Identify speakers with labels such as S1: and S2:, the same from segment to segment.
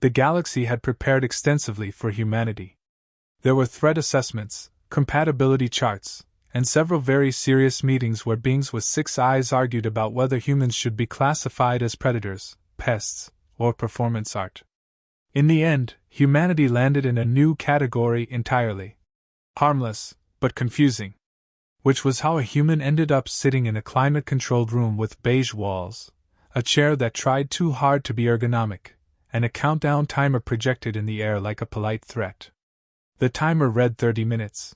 S1: The galaxy had prepared extensively for humanity. There were threat assessments, compatibility charts, and several very serious meetings where beings with 6 eyes argued about whether humans should be classified as predators, pests, or performance art. In the end, humanity landed in a new category entirely. Harmless, but confusing. Which was how a human ended up sitting in a climate-controlled room with beige walls, a chair that tried too hard to be ergonomic, and a countdown timer projected in the air like a polite threat. The timer read 30 minutes.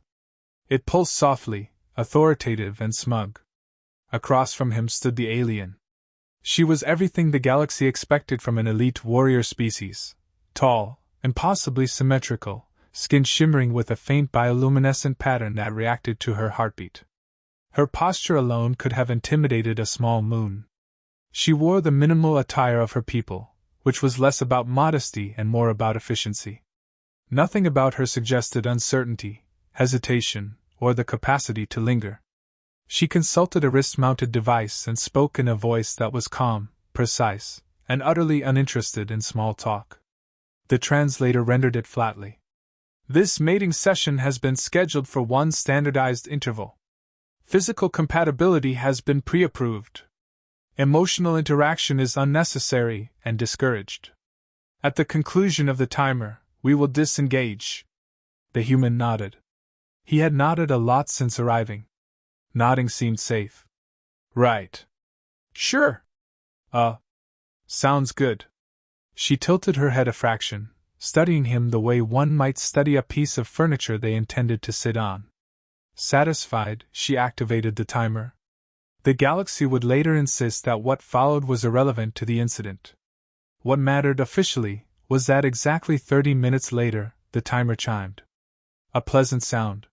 S1: It pulsed softly, authoritative and smug. Across from him stood the alien. She was everything the galaxy expected from an elite warrior species. Tall, impossibly symmetrical, skin shimmering with a faint bioluminescent pattern that reacted to her heartbeat. Her posture alone could have intimidated a small moon. She wore the minimal attire of her people, which was less about modesty and more about efficiency. Nothing about her suggested uncertainty, hesitation, or the capacity to linger. She consulted a wrist-mounted device and spoke in a voice that was calm, precise, and utterly uninterested in small talk. The translator rendered it flatly. This mating session has been scheduled for one standardized interval. Physical compatibility has been pre-approved. Emotional interaction is unnecessary and discouraged. At the conclusion of the timer, we will disengage. The human nodded. He had nodded a lot since arriving. Nodding seemed safe. Right. Sure. Sounds good. She tilted her head a fraction, studying him the way one might study a piece of furniture they intended to sit on. Satisfied, she activated the timer. The galaxy would later insist that what followed was irrelevant to the incident. What mattered officially was that exactly 30 minutes later, the timer chimed. A pleasant sound.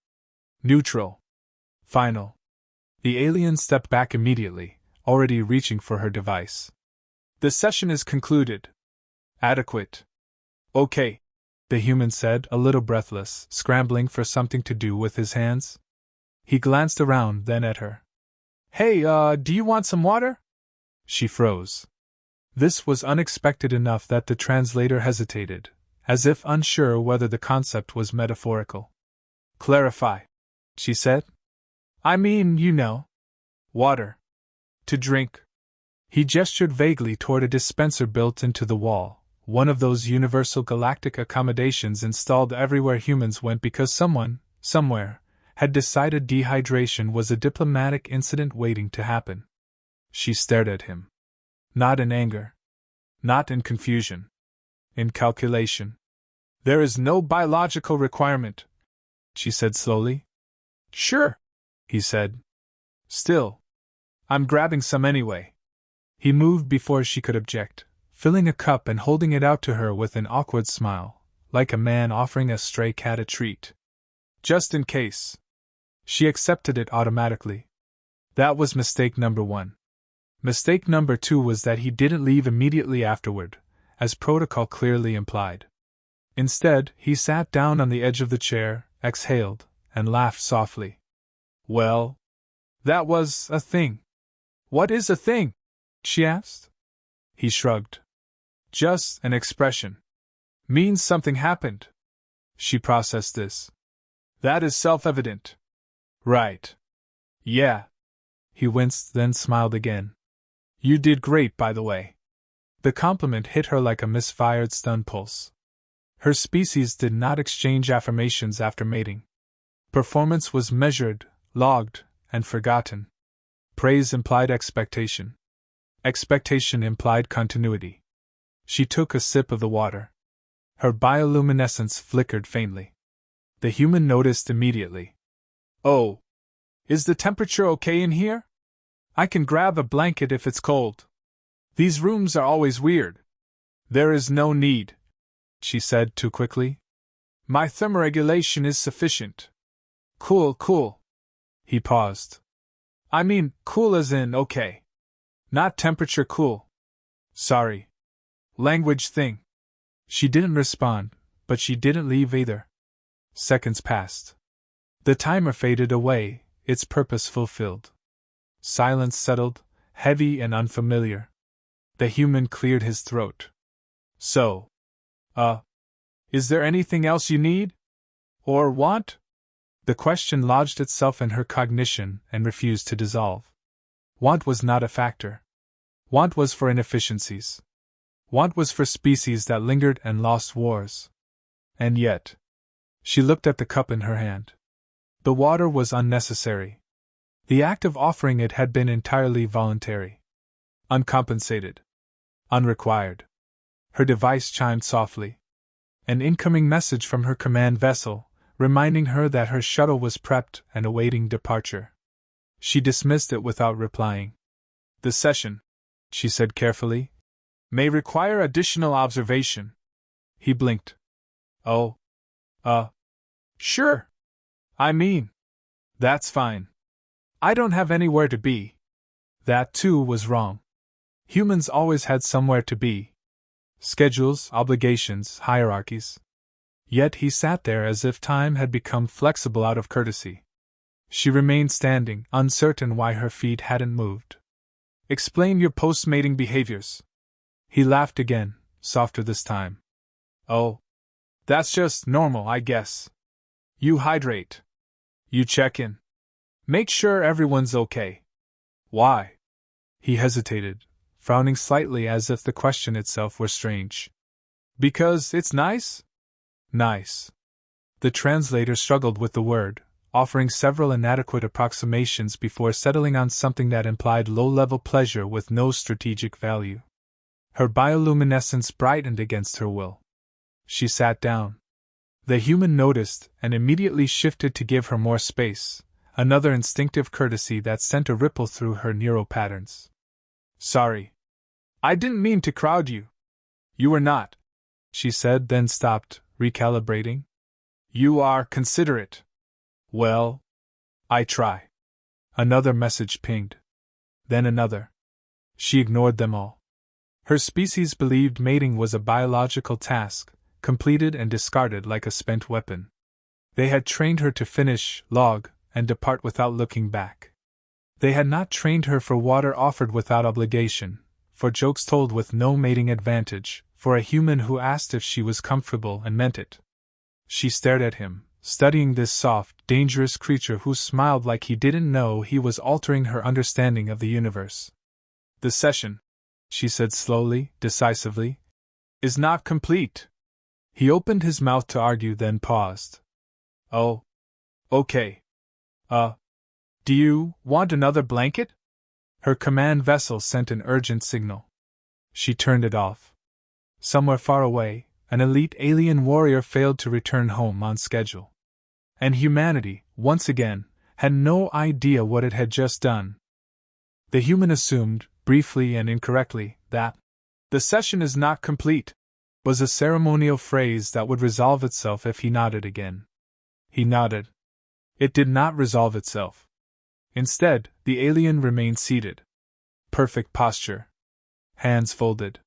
S1: Neutral. Final. The alien stepped back immediately, already reaching for her device. The session is concluded. Adequate. Okay, the human said, a little breathless, scrambling for something to do with his hands. He glanced around, then at her. Hey, do you want some water? She froze. This was unexpected enough that the translator hesitated, as if unsure whether the concept was metaphorical. Clarify, she said. I mean, you know. Water. To drink. He gestured vaguely toward a dispenser built into the wall, one of those universal galactic accommodations installed everywhere humans went because someone, somewhere, had decided dehydration was a diplomatic incident waiting to happen. She stared at him. Not in anger. Not in confusion. In calculation. There is no biological requirement, she said slowly. Sure, he said. Still. I'm grabbing some anyway. He moved before she could object, filling a cup and holding it out to her with an awkward smile, like a man offering a stray cat a treat. Just in case. She accepted it automatically. That was mistake number 1. Mistake number 2 was that he didn't leave immediately afterward, as protocol clearly implied. Instead, he sat down on the edge of the chair, exhaled, and laughed softly. Well, that was a thing. What is a thing? She asked. He shrugged. Just an expression. Means something happened. She processed this. That is self-evident. Right. Yeah. He winced, then smiled again. You did great, by the way. The compliment hit her like a misfired stun pulse. Her species did not exchange affirmations after mating. Performance was measured, logged, and forgotten. Praise implied expectation. Expectation implied continuity. She took a sip of the water. Her bioluminescence flickered faintly. The human noticed immediately. Oh. Is the temperature okay in here? I can grab a blanket if it's cold. These rooms are always weird. There is no need, she said too quickly. My thermoregulation is sufficient. Cool. He paused. I mean, cool as in okay. Not temperature cool. Sorry. Language thing. She didn't respond, but she didn't leave either. Seconds passed. The timer faded away, its purpose fulfilled. Silence settled, heavy and unfamiliar. The human cleared his throat. So. Uh, is there anything else you need? Or want? The question lodged itself in her cognition and refused to dissolve. Want was not a factor. Want was for inefficiencies. Want was for species that lingered and lost wars. And yet, she looked at the cup in her hand. The water was unnecessary. The act of offering it had been entirely voluntary. Uncompensated. Unrequired. Her device chimed softly. An incoming message from her command vessel, reminding her that her shuttle was prepped and awaiting departure. She dismissed it without replying. The session, she said carefully, may require additional observation. He blinked. Oh. Sure. I mean, that's fine. I don't have anywhere to be. That, too, was wrong. Humans always had somewhere to be. Schedules, obligations, hierarchies. Yet he sat there as if time had become flexible out of courtesy. She remained standing, uncertain why her feet hadn't moved. Explain your post-mating behaviors. He laughed again, softer this time. Oh. That's just normal, I guess. You hydrate. You check in. Make sure everyone's okay. Why? He hesitated, frowning slightly as if the question itself were strange. Because it's nice? Nice. The translator struggled with the word, offering several inadequate approximations before settling on something that implied low-level pleasure with no strategic value. Her bioluminescence brightened against her will. She sat down. The human noticed and immediately shifted to give her more space, another instinctive courtesy that sent a ripple through her neural patterns. Sorry. I didn't mean to crowd you. You were not, she said, then stopped, recalibrating. You are considerate. Well, I try. Another message pinged. Then another. She ignored them all. Her species believed mating was a biological task, completed and discarded like a spent weapon. They had trained her to finish, log, and depart without looking back. They had not trained her for water offered without obligation, for jokes told with no mating advantage, for a human who asked if she was comfortable and meant it. She stared at him, studying this soft, dangerous creature who smiled like he didn't know he was altering her understanding of the universe. The session, she said slowly, decisively, is not complete. He opened his mouth to argue, then paused. Oh. Okay. Do you want another blanket? Her command vessel sent an urgent signal. She turned it off. Somewhere far away, an elite alien warrior failed to return home on schedule. And humanity, once again, had no idea what it had just done. The human assumed, briefly and incorrectly, that the session is not complete was a ceremonial phrase that would resolve itself if he nodded again. He nodded. It did not resolve itself. Instead, the alien remained seated. Perfect posture. Hands folded.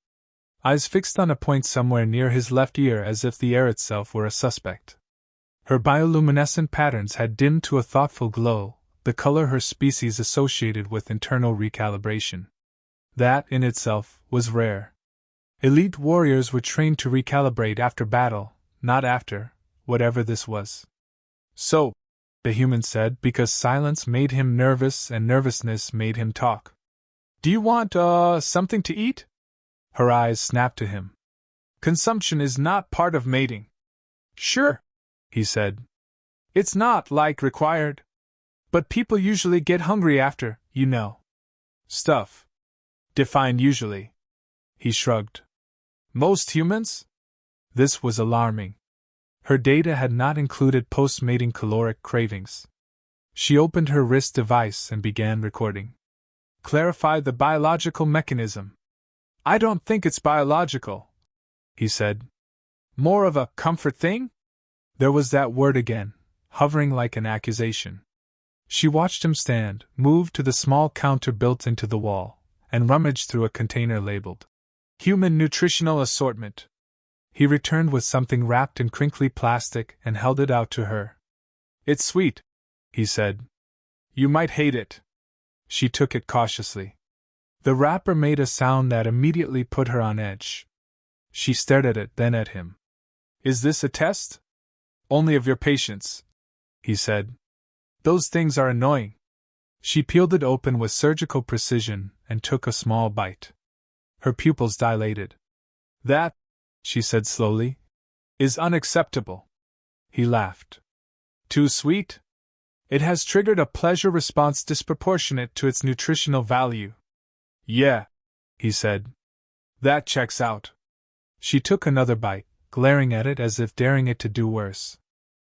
S1: Eyes fixed on a point somewhere near his left ear as if the air itself were a suspect. Her bioluminescent patterns had dimmed to a thoughtful glow, the color her species associated with internal recalibration. That, in itself, was rare. Elite warriors were trained to recalibrate after battle, not after, whatever this was. So, the human said, because silence made him nervous and nervousness made him talk. Do you want, something to eat? Her eyes snapped to him. Consumption is not part of mating. Sure, he said. It's not, like, required. But people usually get hungry after, you know. Stuff. Define usually. He shrugged. Most humans? This was alarming. Her data had not included post-mating caloric cravings. She opened her wrist device and began recording. Clarify the biological mechanism. I don't think it's biological, he said. More of a comfort thing? There was that word again, hovering like an accusation. She watched him stand, move to the small counter built into the wall, and rummage through a container labeled Human Nutritional Assortment. He returned with something wrapped in crinkly plastic and held it out to her. It's sweet, he said. You might hate it. She took it cautiously. The wrapper made a sound that immediately put her on edge. She stared at it, then at him. Is this a test? Only of your patience, he said. Those things are annoying. She peeled it open with surgical precision and took a small bite. Her pupils dilated. That, she said slowly, is unacceptable. He laughed. Too sweet? It has triggered a pleasure response disproportionate to its nutritional value. Yeah, he said. That checks out. She took another bite, glaring at it as if daring it to do worse.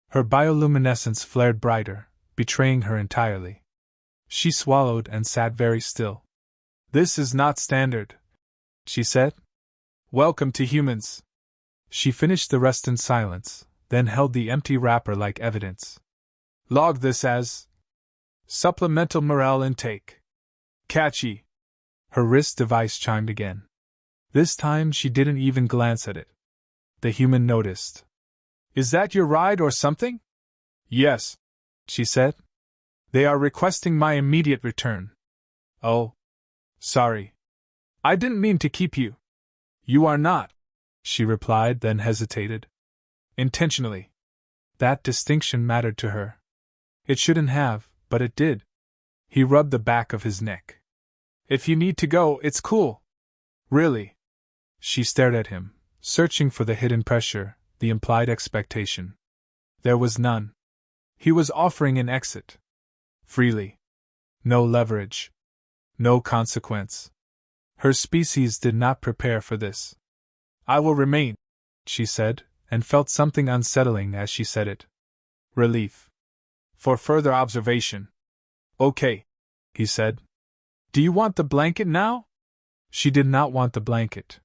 S1: Her bioluminescence flared brighter, betraying her entirely. She swallowed and sat very still. This is not standard, she said. Welcome to humans. She finished the rest in silence, then held the empty wrapper like evidence. Log this as supplemental morale intake. Catchy. Her wrist device chimed again. This time she didn't even glance at it. The human noticed. Is that your ride or something? Yes, she said. They are requesting my immediate return. Oh. Sorry. I didn't mean to keep you. You are not, she replied, then hesitated. Intentionally. That distinction mattered to her. It shouldn't have, but it did. He rubbed the back of his neck. If you need to go, it's cool. Really? She stared at him, searching for the hidden pressure, the implied expectation. There was none. He was offering an exit. Freely. No leverage. No consequence. Her species did not prepare for this. I will remain, she said, and felt something unsettling as she said it. Relief. For further observation. Okay, he said. Do you want the blanket now? She did not want the blanket.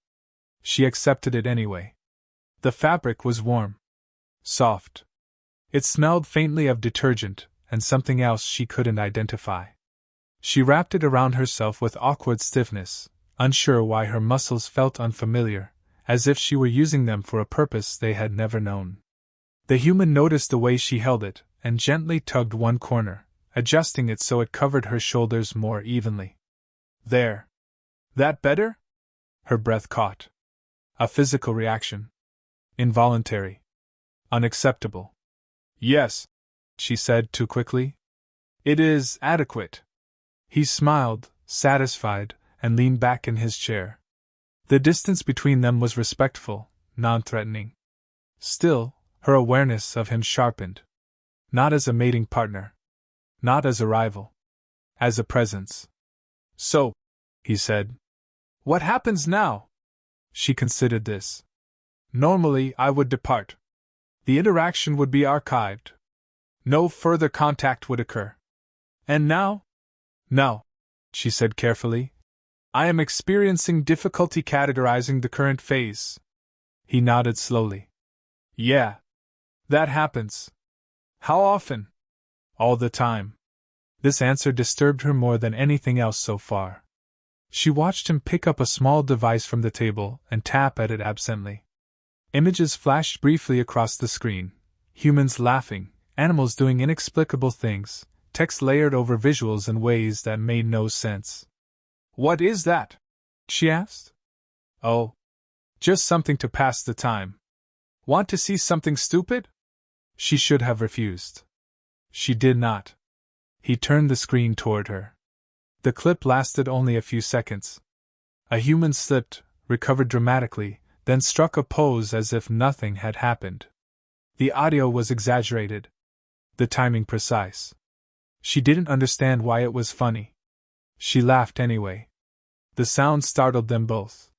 S1: She accepted it anyway. The fabric was warm. Soft. It smelled faintly of detergent, and something else she couldn't identify. She wrapped it around herself with awkward stiffness, unsure why her muscles felt unfamiliar, as if she were using them for a purpose they had never known. The human noticed the way she held it, and gently tugged one corner, adjusting it so it covered her shoulders more evenly. There. That better? Her breath caught. A physical reaction. Involuntary. Unacceptable. Yes, she said too quickly. It is adequate. He smiled, satisfied, and leaned back in his chair. The distance between them was respectful, non-threatening. Still, her awareness of him sharpened. Not as a mating partner. Not as a rival. As a presence. So, he said. What happens now? She considered this. Normally, I would depart. The interaction would be archived. No further contact would occur. And now? Now, she said carefully. I am experiencing difficulty categorizing the current phase. He nodded slowly. Yeah. That happens. How often? All the time. This answer disturbed her more than anything else so far. She watched him pick up a small device from the table and tap at it absently. Images flashed briefly across the screen. Humans laughing, animals doing inexplicable things, text layered over visuals in ways that made no sense. What is that? She asked. Oh. Just something to pass the time. Want to see something stupid? She should have refused. She did not. He turned the screen toward her. The clip lasted only a few seconds. A human slipped, recovered dramatically, then struck a pose as if nothing had happened. The audio was exaggerated. The timing precise. She didn't understand why it was funny. She laughed anyway. The sound startled them both.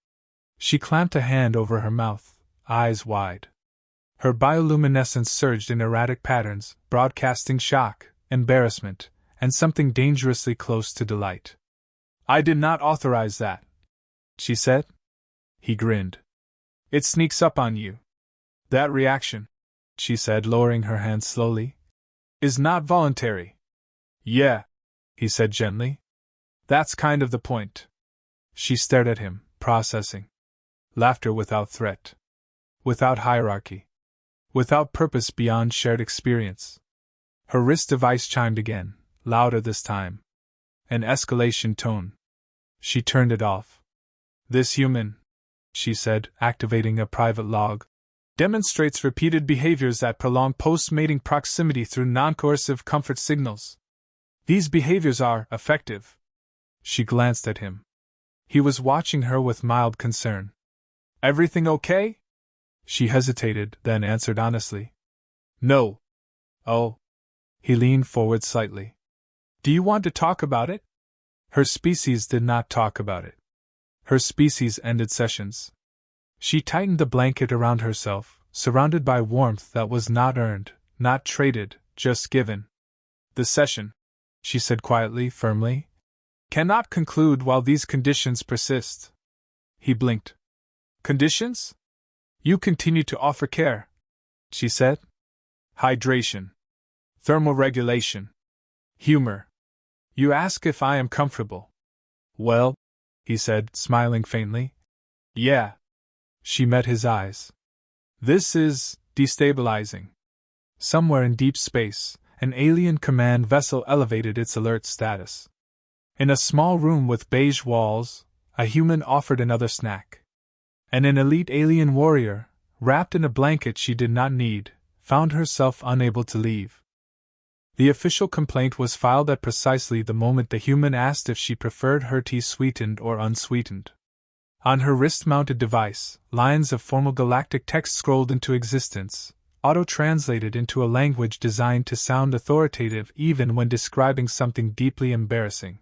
S1: She clamped a hand over her mouth, eyes wide. Her bioluminescence surged in erratic patterns, broadcasting shock, embarrassment, and something dangerously close to delight. I did not authorize that, she said. He grinned. It sneaks up on you. That reaction, she said, lowering her hand slowly, is not voluntary. Yeah, he said gently. That's kind of the point. She stared at him, processing. Laughter without threat. Without hierarchy. Without purpose beyond shared experience. Her wrist device chimed again, louder this time. An escalation tone. She turned it off. This human. she said, activating a private log. Demonstrates repeated behaviors that prolong post-mating proximity through non-coercive comfort signals. These behaviors are effective. She glanced at him. He was watching her with mild concern. Everything okay? She hesitated, then answered honestly. No. Oh. He leaned forward slightly. Do you want to talk about it? Her species did not talk about it. Her species ended sessions. She tightened the blanket around herself, surrounded by warmth that was not earned, not traded, just given. The session, she said quietly, firmly, cannot conclude while these conditions persist. He blinked. Conditions? You continue to offer care, she said. Hydration. Thermoregulation. Humor. You ask if I am comfortable. Well, he said, smiling faintly. Yeah. She met his eyes. This is destabilizing. Somewhere in deep space, an alien command vessel elevated its alert status. In a small room with beige walls, a human offered another snack. And an elite alien warrior, wrapped in a blanket she did not need, found herself unable to leave. The official complaint was filed at precisely the moment the human asked if she preferred her tea sweetened or unsweetened. On her wrist-mounted device, lines of formal galactic text scrolled into existence, auto-translated into a language designed to sound authoritative even when describing something deeply embarrassing.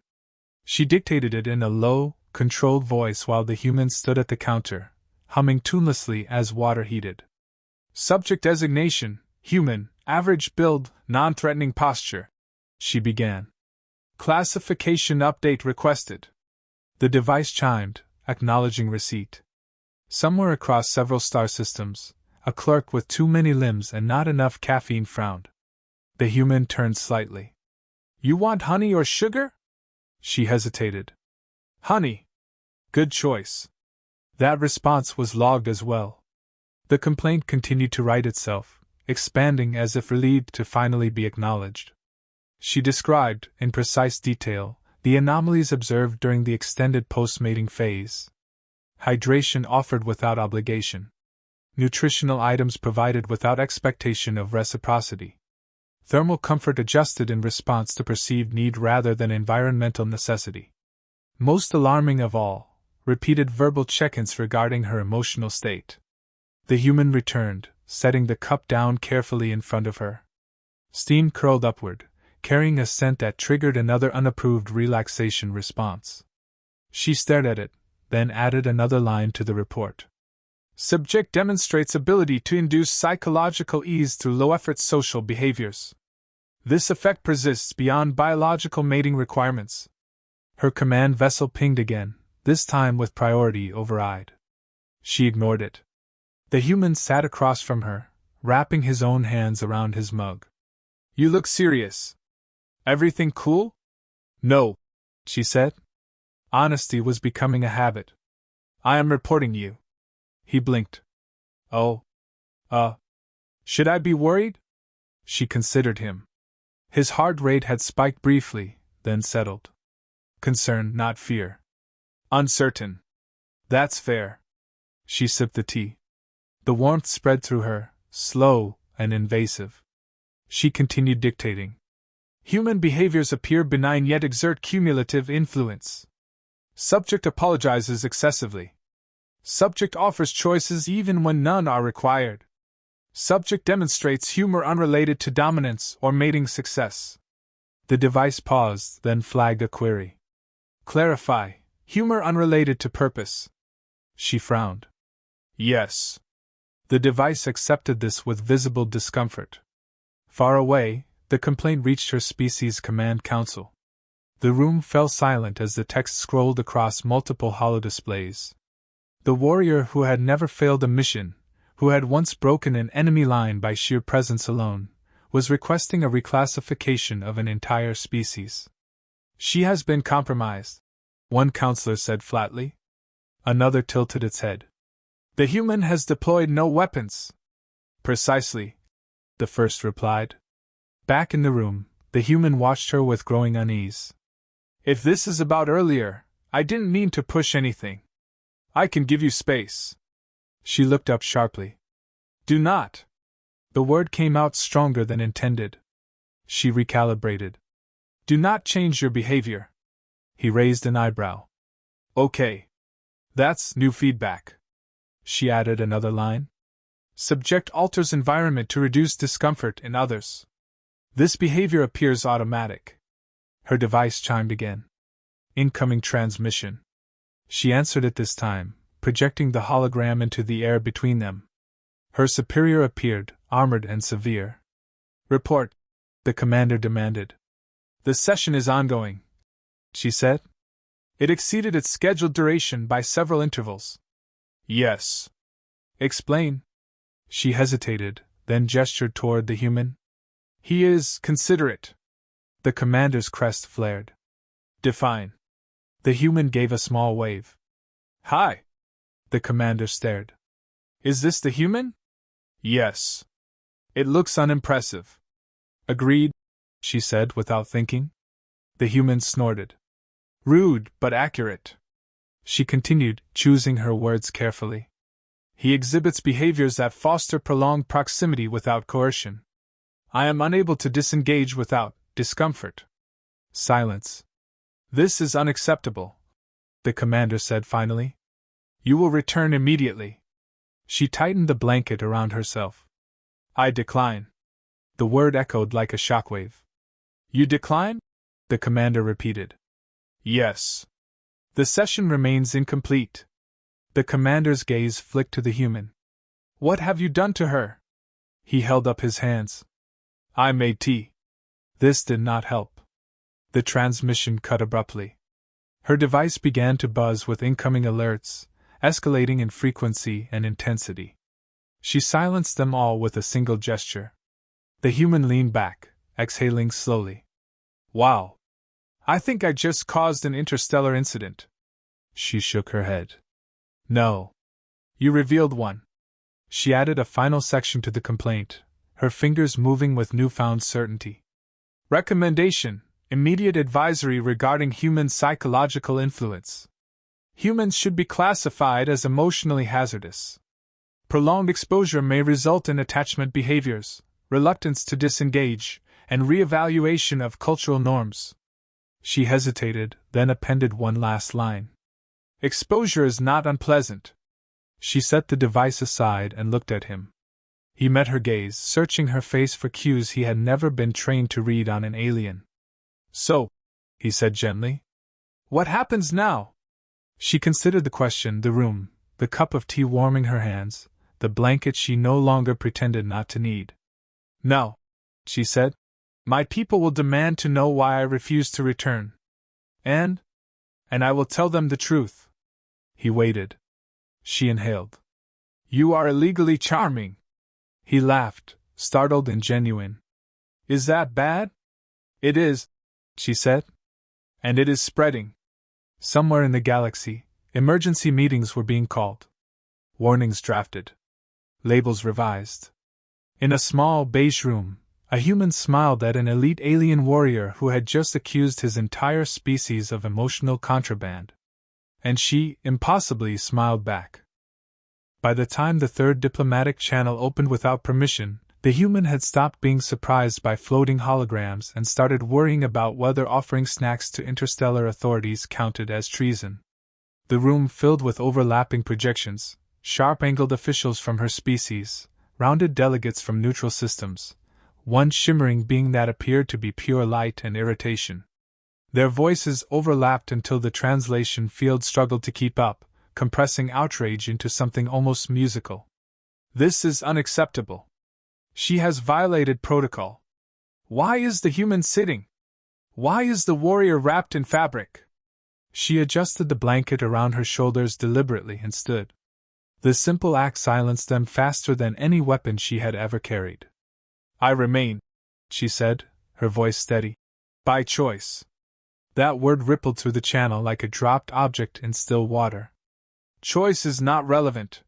S1: She dictated it in a low, controlled voice while the human stood at the counter, humming tunelessly as water heated. Subject designation, human, average build, non-threatening posture, she began. Classification update requested. The device chimed, acknowledging receipt. Somewhere across several star systems, a clerk with too many limbs and not enough caffeine frowned. The human turned slightly. You want honey or sugar? She hesitated. Honey. Good choice. That response was logged as well. The complaint continued to write itself, expanding as if relieved to finally be acknowledged. She described, in precise detail, the anomalies observed during the extended post-mating phase. Hydration offered without obligation. Nutritional items provided without expectation of reciprocity. Thermal comfort adjusted in response to perceived need rather than environmental necessity. Most alarming of all, repeated verbal check-ins regarding her emotional state. The human returned, setting the cup down carefully in front of her. Steam curled upward, carrying a scent that triggered another unapproved relaxation response. She stared at it, then added another line to the report. Subject demonstrates ability to induce psychological ease through low-effort social behaviors. This effect persists beyond biological mating requirements. Her command vessel pinged again, this time with priority override. She ignored it. The human sat across from her, wrapping his own hands around his mug. You look serious. Everything cool? No, she said. Honesty was becoming a habit. I am reporting you. He blinked. Oh. Should I be worried? She considered him. His heart rate had spiked briefly, then settled. Concern, not fear. Uncertain. That's fair. She sipped the tea. The warmth spread through her, slow and invasive. She continued dictating. Human behaviors appear benign yet exert cumulative influence. Subject apologizes excessively. Subject offers choices even when none are required. Subject demonstrates humor unrelated to dominance or mating success. The device paused, then flagged a query. Clarify, humor unrelated to purpose. She frowned. Yes. The device accepted this with visible discomfort. Far away, the complaint reached her species command council. The room fell silent as the text scrolled across multiple holodisplays. The warrior who had never failed a mission, who had once broken an enemy line by sheer presence alone, was requesting a reclassification of an entire species. She has been compromised, one counselor said flatly. Another tilted its head. The human has deployed no weapons. Precisely, the first replied. Back in the room, the human watched her with growing unease. If this is about earlier, I didn't mean to push anything. I can give you space. She looked up sharply. Do not. The word came out stronger than intended. She recalibrated. Do not change your behavior. He raised an eyebrow. Okay. That's new feedback. She added another line. Subject alters environment to reduce discomfort in others. This behavior appears automatic. Her device chimed again. Incoming transmission. She answered it this time, projecting the hologram into the air between them. Her superior appeared, armored and severe. Report, the commander demanded. The session is ongoing, she said. It exceeded its scheduled duration by several intervals. Yes. Explain. She hesitated, then gestured toward the human. He is considerate. The commander's crest flared. Define. The human gave a small wave. Hi. The commander stared. Is this the human? Yes. It looks unimpressive. Agreed, she said without thinking. The human snorted. Rude, but accurate. She continued, choosing her words carefully. He exhibits behaviors that foster prolonged proximity without coercion. I am unable to disengage without discomfort. Silence. This is unacceptable, the commander said finally. You will return immediately. She tightened the blanket around herself. I decline. The word echoed like a shockwave. You decline? The commander repeated. Yes. The session remains incomplete. The commander's gaze flicked to the human. What have you done to her? He held up his hands. I made tea. This did not help. The transmission cut abruptly. Her device began to buzz with incoming alerts, escalating in frequency and intensity. She silenced them all with a single gesture. The human leaned back, exhaling slowly. Wow. I think I just caused an interstellar incident. She shook her head. No. You revealed one. She added a final section to the complaint, her fingers moving with newfound certainty. Recommendation: immediate advisory regarding human psychological influence. Humans should be classified as emotionally hazardous. Prolonged exposure may result in attachment behaviors, reluctance to disengage, and re-evaluation of cultural norms. She hesitated, then appended one last line. Exposure is not unpleasant. She set the device aside and looked at him. He met her gaze, searching her face for cues he had never been trained to read on an alien. So, he said gently, what happens now? She considered the question, the room, the cup of tea warming her hands, the blanket she no longer pretended not to need. No, she said. My people will demand to know why I refuse to return. And I will tell them the truth. He waited. She inhaled. You are illegally charming. He laughed, startled and genuine. Is that bad? It is, she said. And it is spreading. Somewhere in the galaxy, emergency meetings were being called. Warnings drafted. Labels revised. In a small beige room, a human smiled at an elite alien warrior who had just accused his entire species of emotional contraband. And she, impossibly, smiled back. By the time the third diplomatic channel opened without permission, the human had stopped being surprised by floating holograms and started worrying about whether offering snacks to interstellar authorities counted as treason. The room filled with overlapping projections, sharp-angled officials from her species, rounded delegates from neutral systems, one shimmering being that appeared to be pure light and irritation. Their voices overlapped until the translation field struggled to keep up, compressing outrage into something almost musical. This is unacceptable. She has violated protocol. Why is the human sitting? Why is the warrior wrapped in fabric? She adjusted the blanket around her shoulders deliberately and stood. The simple act silenced them faster than any weapon she had ever carried. I remain, she said, her voice steady. By choice. That word rippled through the channel like a dropped object in still water. Choice is not relevant,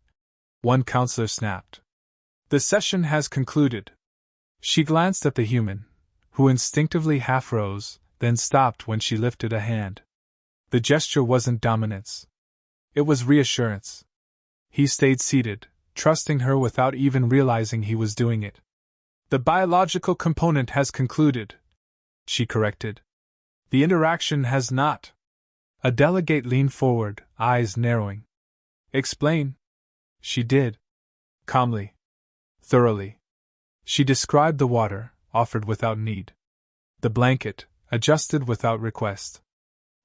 S1: one counselor snapped. The session has concluded. She glanced at the human, who instinctively half rose, then stopped when she lifted a hand. The gesture wasn't dominance. It was reassurance. He stayed seated, trusting her without even realizing he was doing it. The biological component has concluded, she corrected. The interaction has not. A delegate leaned forward, eyes narrowing. Explain. She did. Calmly. Thoroughly. She described the water, offered without need. The blanket, adjusted without request.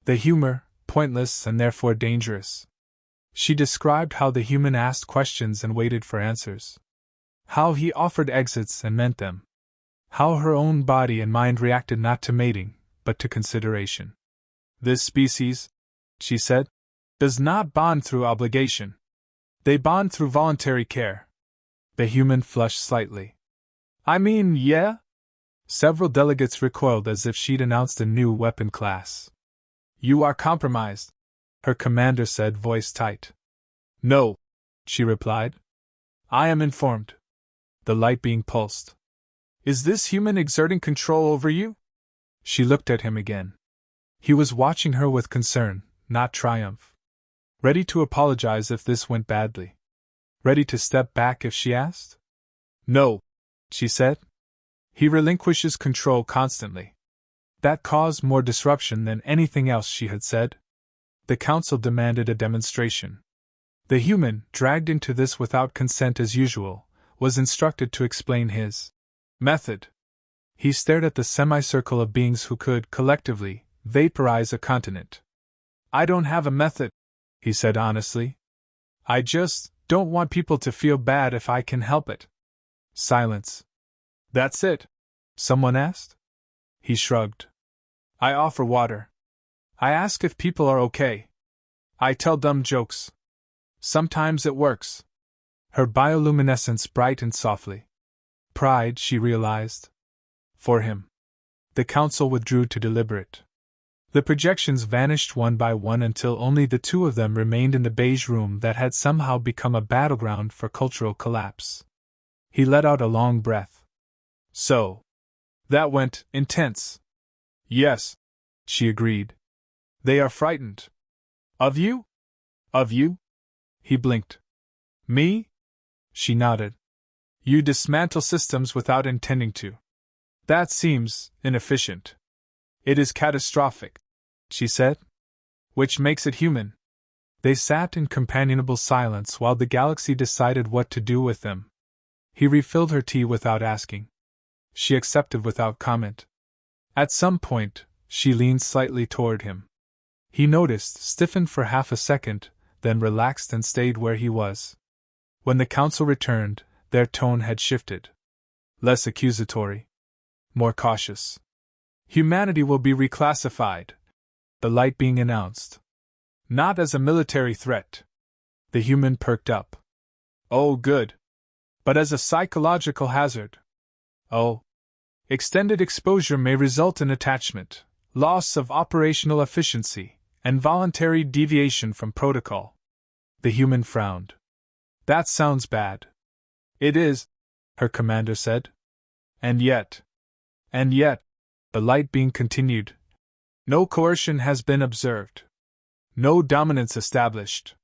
S1: The humor, pointless and therefore dangerous. She described how the human asked questions and waited for answers. How he offered exits and meant them. How her own body and mind reacted not to mating, but to consideration. This species, she said, does not bond through obligation. They bond through voluntary care. The human flushed slightly. I mean, yeah? Several delegates recoiled as if she'd announced a new weapon class. You are compromised, her commander said, voice tight. No, she replied. I am informed. The light being pulsed. Is this human exerting control over you? She looked at him again. He was watching her with concern, not triumph. Ready to apologize if this went badly. Ready to step back if she asked? No, she said. He relinquishes control constantly. That caused more disruption than anything else she had said. The council demanded a demonstration. The human, dragged into this without consent as usual, was instructed to explain his method. He stared at the semicircle of beings who could, collectively, vaporize a continent. I don't have a method, he said honestly. I just don't want people to feel bad if I can help it. Silence. That's it? Someone asked. He shrugged. I offer water. I ask if people are okay. I tell dumb jokes. Sometimes it works. Her bioluminescence brightened softly. Pride, she realized. For him. The council withdrew to deliberate. The projections vanished one by one until only the two of them remained in the beige room that had somehow become a battleground for cultural collapse. He let out a long breath. So. That went intense. Yes, she agreed. They are frightened. Of you? Of you? He blinked. Me? She nodded. You dismantle systems without intending to. That seems inefficient. It is catastrophic, she said. Which makes it human. They sat in companionable silence while the galaxy decided what to do with them. He refilled her tea without asking. She accepted without comment. At some point, she leaned slightly toward him. He noticed, stiffened for half a second, then relaxed and stayed where he was. When the council returned, their tone had shifted. Less accusatory. More cautious. Humanity will be reclassified, the light being announced. Not as a military threat. The human perked up. Oh, good. But as a psychological hazard. Oh. Extended exposure may result in attachment, loss of operational efficiency, and voluntary deviation from protocol. The human frowned. That sounds bad. It is, her commander said. And yet, the light being continued. No coercion has been observed. No dominance established.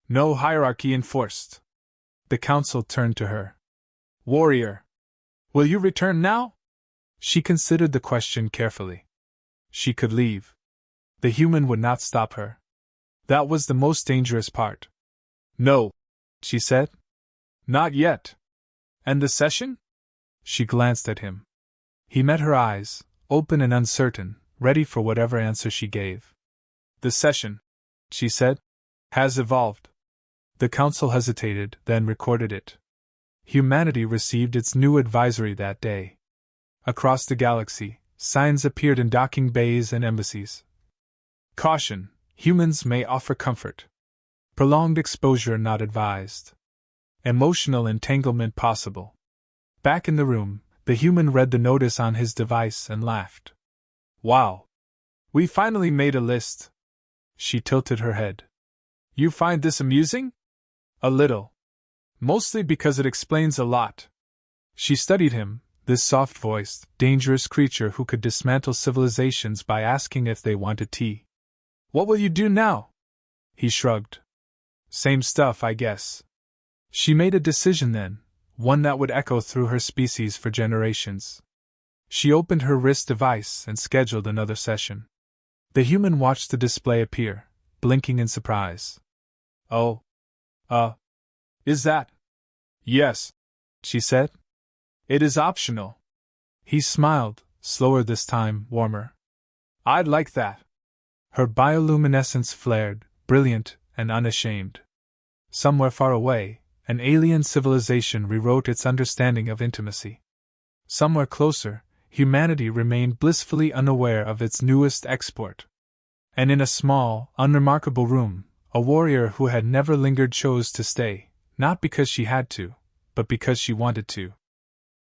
S1: No hierarchy enforced. The council turned to her. Warrior. Will you return now? She considered the question carefully. She could leave. The human would not stop her. That was the most dangerous part. No, she said. Not yet. And the session? She glanced at him. He met her eyes, open and uncertain, ready for whatever answer she gave. The session, she said, has evolved. The council hesitated, then recorded it. Humanity received its new advisory that day. Across the galaxy, signs appeared in docking bays and embassies. Caution, humans may offer comfort. Prolonged exposure not advised. Emotional entanglement possible. Back in the room, the human read the notice on his device and laughed. Wow! We finally made a list. She tilted her head. You find this amusing? A little. Mostly because it explains a lot. She studied him, this soft-voiced, dangerous creature who could dismantle civilizations by asking if they wanted tea. What will you do now? He shrugged. Same stuff, I guess. She made a decision then, one that would echo through her species for generations. She opened her wrist device and scheduled another session. The human watched the display appear, blinking in surprise. Oh. Is that? Yes, she said. It is optional. He smiled, slower this time, warmer. I'd like that. Her bioluminescence flared, brilliant and unashamed. Somewhere far away, an alien civilization rewrote its understanding of intimacy. Somewhere closer, humanity remained blissfully unaware of its newest export. And in a small, unremarkable room, a warrior who had never lingered chose to stay, not because she had to, but because she wanted to.